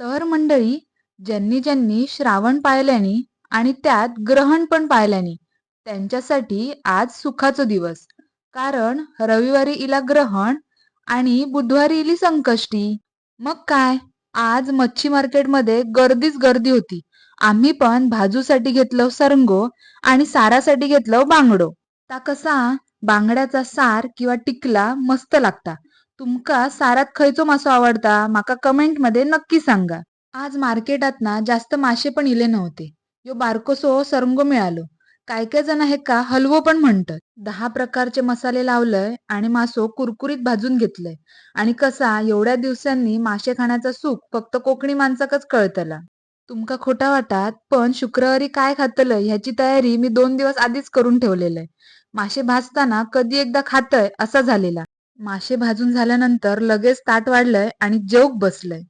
तर मंडळी, ज्यांनी ज्यांनी श्रावण पाळल्यानी आणि त्यात ग्रहण पण पाळल्यानी त्यांच्यासाठी आज सुखाचा दिवस. कारण रविवारी इला ग्रहण आणि बुधवारी इली संकष्टी. मग काय, आज मच्छी मार्केटमध्ये गर्दीच गर्दी होती. आम्ही पण भाजूसाठी घेतलं सरंगो आणि सारासाठी घेतलं बांगडो. ता कसा, बांगड्याचा सार किंवा टिकला मस्त लागता. तुमका सारात खयचो मासो आवडता माका कमेंट मध्ये नक्की सांगा. आज मार्केटात ना जास्त मासे पण इले नव्हते. यो बारकोसो सरंगो मिळालो. काय काय जण हे का हलवो पण म्हणतात. 10 प्रकारचे मसाले लावलंय आणि मासो कुरकुरीत भाजून घेतलंय. आणि कसा, एवढ्या दिवसांनी मासे खाण्याचा सुख फक्त कोकणी माणसाकच कळतला. तुमका खोटा वाटात, पण शुक्रवारी काय खातलं ह्याची तयारी मी 2 दिवस आधीच करून ठेवलेलं आहे. मासे भाजताना कधी एकदा खातय असा झालेला. मासे भाजून झाल्यानंतर लगेच ताट वाढलंय आणि जेवक बसलंय.